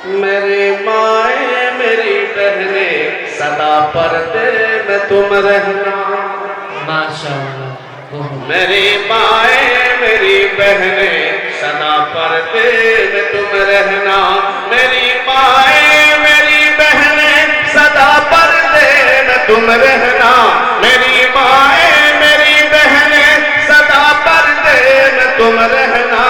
میری مائیں میری بہنیں صدا پردے میں تم رہنا. ماشاءاللہ. میری مائیں میری بہنیں صدا پردے میں تم رہنا. میری مائیں میری بہنیں صدا پردے میں تم رہنا. میری مائیں میری بہنیں صدا پردے میں تم رہنا.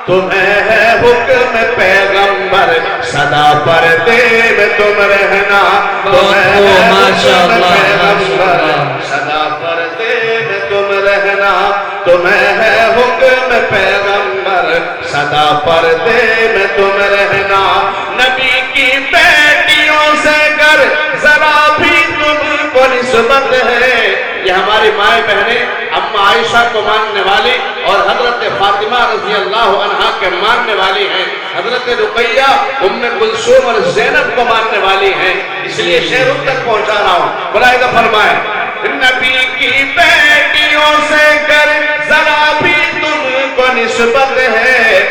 تمہیں ہے حکم پیغمبر صدا پردے میں تم رہنا. تمہیں ہے حکم پیغمبر صدا پردے میں تم رہنا. تمہیں ہے حکم پیغمبر صدا پردے میں تم رہنا. نبی کی بیٹیوں سے گر ذرا بھی تم کو نسبت ہے. یہ ہماری مائیں بہنیں اما عائشہ کو ماننے والی اور حضرت فاطمہ رضی اللہ عنہا کے ماننے والی ہیں. حضرت رقیہ ام کلثوم اور زینب کو ماننے والی ہیں. اس لیے شعر ان تک پہنچا رہا ہوں. ملاحظہ فرمائیں. نبی کی بیٹیوں سے گر ذرا بھی تم کو نسبت ہے.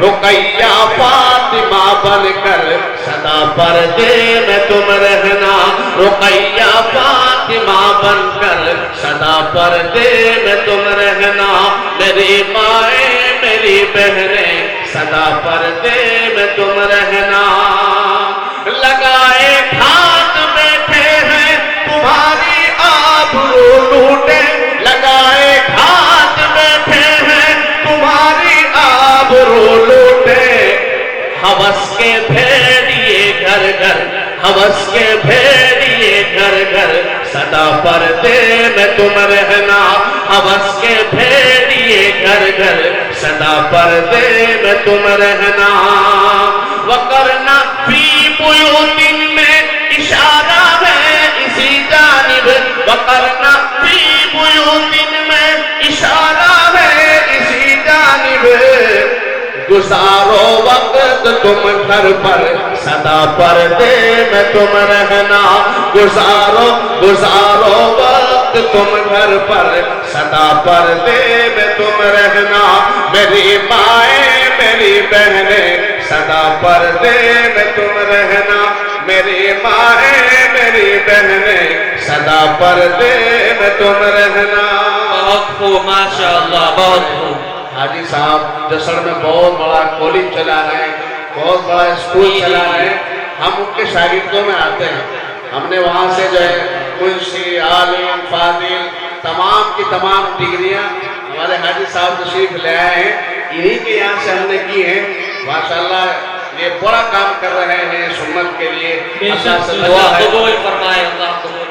رقیہ فاطمہ بن کر صدا پردے میں تم رہنا. رقیہ فاطمہ بن کر صدا پردے میں تم رہنا. میری مائیں میری بہنیں صدا پردے میں تم رہنا. لگائے گھات بیٹھے ہیں تمہاری آبرو لوٹے. لگائے گھات بیٹھے ہیں تمہاری آبرو لوٹے. ہوس کے بھیڑیے گھر گھر ہوس کے بھیڑیے گھر گھر صدا پردے میں تم رہنا. ہوس کے بھیڑیے گھر گھر صدا پردے میں تم رہنا. وقرنا فی بیوت میں اشارہ ہے اسی جانب. وقرنا فی بیوت میں اشارہ ہے اسی جانب. گزارو وقت تم گھر پر صدا پردے میں تم رہنا. گزارو وقت تم گھر پر صدا پردے میں تم رہنا. میری مائیں میری بہنیں صدا پردے میں تم رہنا. میری مائیں میری بہنیں صدا پردے میں تم رہنا. بہت خوب ماشاءاللہ. بہت خوب. حاجی صاحب جسڑ میں بہت بڑا کالج چلا رہے ہیں, بہت بڑا اسکول چلا رہے ہیں. ہم ان کے شاگردوں میں آتے ہیں. ہم نے وہاں سے جو ہے منشی, عالم, فاضل تمام کی تمام ڈگریاں ہمارے حاجی صاحب تشریف لے آئے ہیں. انہی کے یہاں سے ہم نے کی ہیں. ماشاءاللہ یہ بڑا کام کر رہے ہیں سنت کے لیے. اللہ سے دعا ہے قبول فرمائے. اللہ قبول.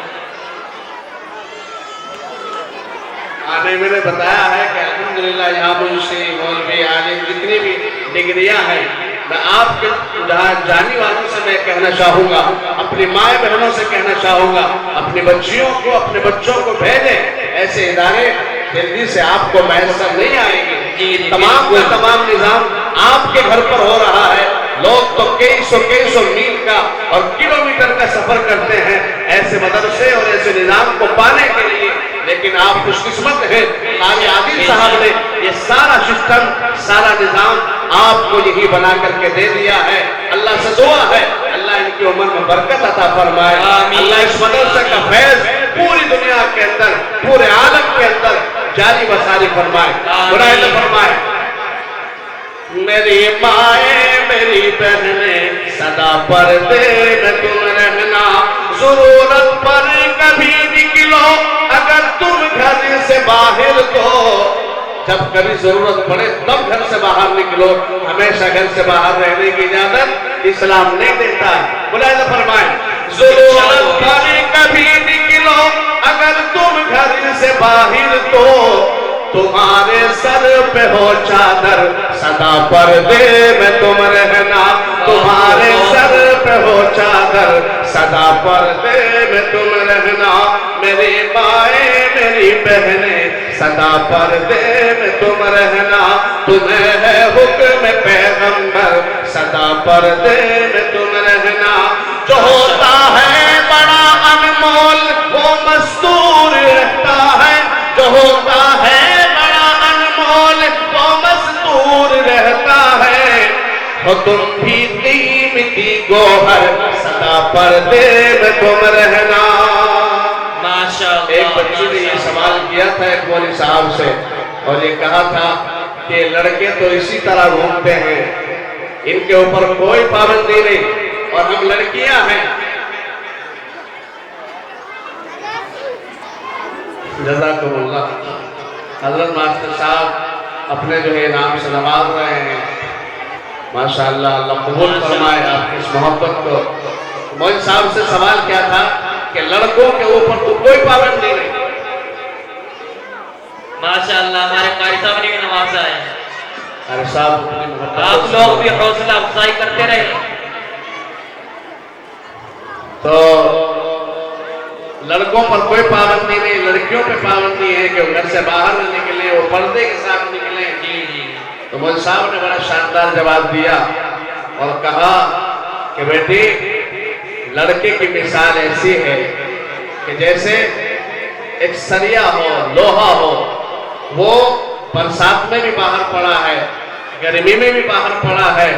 آنے میں نے بتایا ہے کہ الحمدللہ یہاں منشی, مولوی, عالم جتنی بھی ڈگریاں ہیں, میں آپ کے جانی والوں سے میں کہنا چاہوں گا, اپنی مائیں بہنوں سے کہنا چاہوں گا, اپنی بچیوں کو اپنے بچوں کو بھیجیں. ایسے ادارے جلدی سے آپ کو میسر نہیں آئیں گے. تمام کا تمام نظام آپ کے گھر پر ہو رہا ہے. لوگ تو کئی سو میل کا اور کلومیٹر کا سفر کرتے ہیں ایسے مدرسے اور ایسے نظام کو پانے کے لیے. لیکن آپ خوش قسمت ہیں, قاری عادل صاحب نے یہ سارا سسٹم سارا نظام آپ کو یہی بنا کر کے دے دیا ہے. اللہ سے دعا ہے اللہ ان کی عمر میں برکت عطا فرمائے. اللہ اس مدرسے کا فیض پوری دنیا کے اندر پورے عالم کے اندر جاری و ساری فرمائے. مراحل فرمائے. میری مائیں میری بہنیں صدا پردے میں تم رہنا. ضرورت پر کبھی نکلو اگر تم گھر سے باہر تو. جب کبھی ضرورت پڑے تب گھر سے باہر نکلو. ہمیشہ گھر سے باہر رہنے کی اجازت اسلام نہیں دیتا. ملاحظہ فرمائیں. ضرورت پر کبھی نکلو اگر تم گھر سے باہر تو. تمہارے سر پہ ہو چادر صدا پردے میں تم رہنا. تمہارے سر پہ ہو چادر صدا پردے میں تم رہنا. میری مائیں میری بہنیں صدا پردے میں تم رہنا. تمہیں ہے حکم پیغمبر صدا پردے میں تم رہنا. جو ہوتا ہے بڑا انمول وہ مستور رہتا ہے. جو ہوتا ہے بڑا انمول وہ مستور رہتا ہے. ہو تم بھی قیمتی گوہر سدا پردے میں تم رہنا۔ ماشاءاللہ ایک بچی نے یہ سوال کیا تھا ایک مولوی صاحب سے اور یہ کہا تھا کہ لڑکے تو اسی طرح گھومتے ہیں، ان کے اوپر کوئی پابندی نہیں اور ہم لڑکیاں ہیں۔ جزاکم اللہ۔ حضرت ماسٹر صاحب اپنے جو ہے انعام سے نواز رہے ہیں، ماشاءاللہ اللہ قبول فرمائے آپ کی اس محبت کو۔ مولوی صاحب سے سوال کیا تھا کہ لڑکوں کے اوپر تو کوئی پابندی نہیں۔ ماشاءاللہ ہمارے قاری صاحب نے بھی نوازا ہے، ارے صاحب اپنی محبت آپ لوگ بھی حوصلہ افزائی کرتے رہے۔ تو لڑکوں پر کوئی پابندی نہیں، لڑکیوں پہ پابندی ہے کہ وہ گھر سے باہر نہ نکلیں، وہ پردے کے ساتھ نکلیں۔ جی جی تو مولوی صاحب نے بڑا شاندار جواب دیا اور کہا کہ بیٹی لڑکے کی مثال ایسی ہے کہ جیسے ایک سریا ہو، لوہا ہو، وہ برسات میں بھی باہر پڑا ہے، گرمی میں بھی باہر پڑا ہے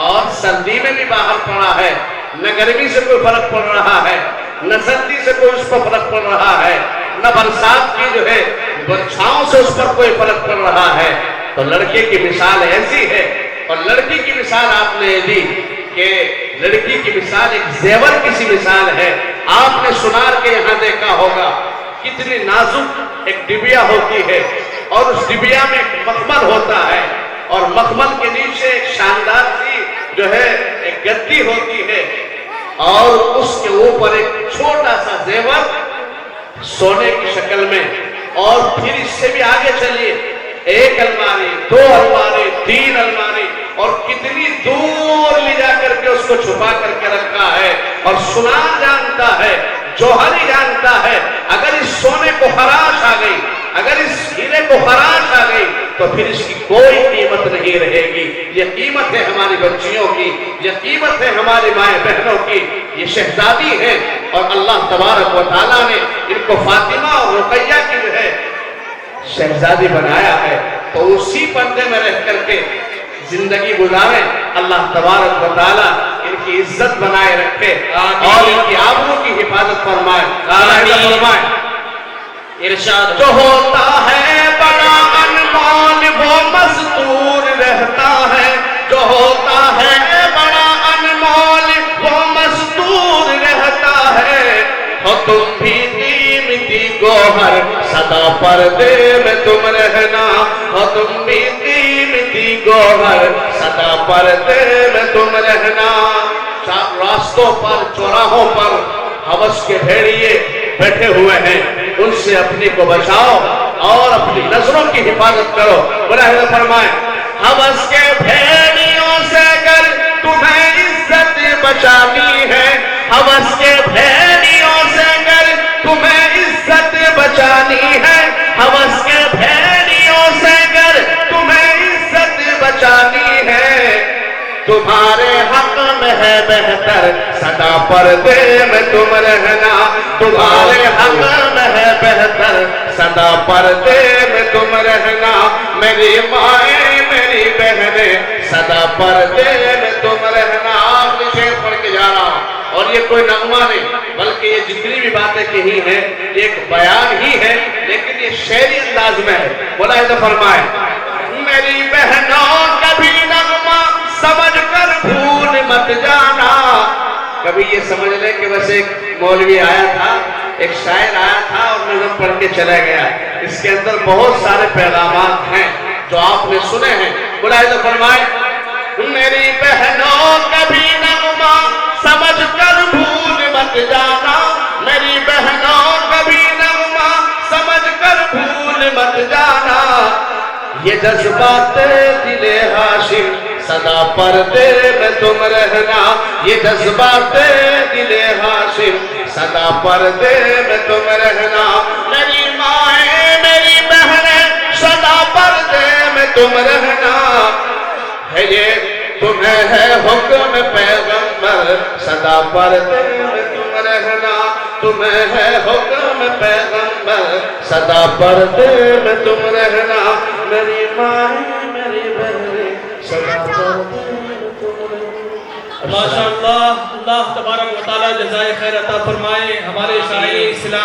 اور سردی میں بھی باہر پڑا ہے، نہ گرمی سے کوئی فرق پڑ رہا ہے نہ سردی سے کوئی اس پر فرق پڑ رہا ہے، نہ برسات کی جو ہے برچھاؤں سے اس پر کوئی فرق پڑ رہا ہے۔ تو لڑکے کی مثال ایسی ہے اور لڑکی کی مثال آپ نے دی کہ لڑکی کی مثال ایک زیور کی سی مثال ہے۔ آپ نے سنار کے یہاں دیکھا ہوگا کتنی نازک ایک ڈبیا ہوتی ہے اور اس ڈبیا میں ایک مخمل ہوتا ہے اور مخمل کے نیچے ایک شاندار سی جو ہے ایک گدی ہوتی ہے اور اس کے اوپر ایک چھوٹا سا زیور سونے کی شکل میں، اور پھر اس سے بھی آگے چلیے، ایک الماری، دو الماری، تین الماری، اور کتنی دور لے جا کر کے اس کو چھپا کر کے رکھا ہے۔ اور سنار جانتا ہے، جوہری جانتا ہے، اگر اس سونے کو خراش آ گئی، اگر اس ہیرے کو خراش آ گئی تو پھر اس کی کوئی قیمت نہیں رہے گی۔ یہ قیمت ہے ہماری بچیوں کی، یہ قیمت ہے ہماری مائیں بہنوں کی، یہ شہزادی ہیں اور اللہ تبارک و تعالیٰ نے ان کو فاطمہ اور رقیہ کی جو ہے شہزادی بنایا ہے، تو اسی پردے میں رہ کر کے زندگی گزاریں۔ اللہ تبارک و تعالیٰ ان کی عزت بنائے رکھے اور ان کی آبرو کی حفاظت فرمائے۔ آمین۔ ارشاد جو ہوتا ہے بڑا انمول وہ مستور رہتا ہے، جو ہوتا ہے بڑا انمول وہ مستور رہتا ہے۔ ہو تم بھی قیمتی گوہر سدا پردے میں تم رہنا، ہو تم بھی قیمتی گوہر سدا پردے میں تم رہنا۔ راستوں پر، چوراہوں پر ہوس کے بھیڑیے بیٹھے ہوئے ہیں، ان سے اپنی کو بچاؤ اور اپنی نظروں کی حفاظت کرو۔ براہ فرمائیں ہوس کے بھیڑیوں سے اگر تمہیں عزت بچانی ہے، ہوس کے بھیڑیوں سے اگر تمہیں عزت بچانی ہے، ہوس کے بھیڑیوں سے اگر تمہیں عزت بچانی ہے، تمہارے حق میں ہے بہتر سدا پردے میں تم رہنا، تمہارے حق میں ہے بہتر سدا پردے میں تم رہنا۔ میری مائیں میری بہنیں سدا پردے میں تم رہنا۔ آخری شعر پڑھ کے جا رہا ہوں اور یہ کوئی نغمہ نہیں بلکہ یہ جتنی بھی باتیں کہی ہیں یہ ایک بیان ہی ہے، لیکن یہ شعری انداز میں ہے۔ ملاحظہ فرمائیں میری بہنوں کبھی نغمہ سمجھ کر بھول مت جانا۔ کبھی یہ سمجھ لے کہ بس ایک مولوی آیا تھا، ایک شاعر آیا تھا اور نظم پڑھ کے چلا گیا، اس کے اندر بہت سارے پیغامات ہیں جو آپ نے سنے ہیں۔ ملاحظہ فرمائیں میری بہنوں کبھی نغمہ سمجھ کر بھول مت جانا، میری بہنوں کبھی نغمہ سمجھ کر بھول مت جانا۔ یہ جذبات دل ہاشم سدا پردے میں تم رہنا، یہ جذبات دل ہاشم سدا پردے میں تم رہنا۔ میری مائیں میری بہنیں سدا پردے میں تم رہنا، ہے یہ تمہیں ہے حکم پیغمبر سدا پردے میں تم رہنا، تمہیں ہے حکم پیغمبر سدا پردے میں تم رہنا۔ میری مائیں میری بہنیں سدا پردے میں ماشاءاللہ اللہ تبارک و تعالی جزائے خیر عطا فرمائے. ہمارے شاعر اسلام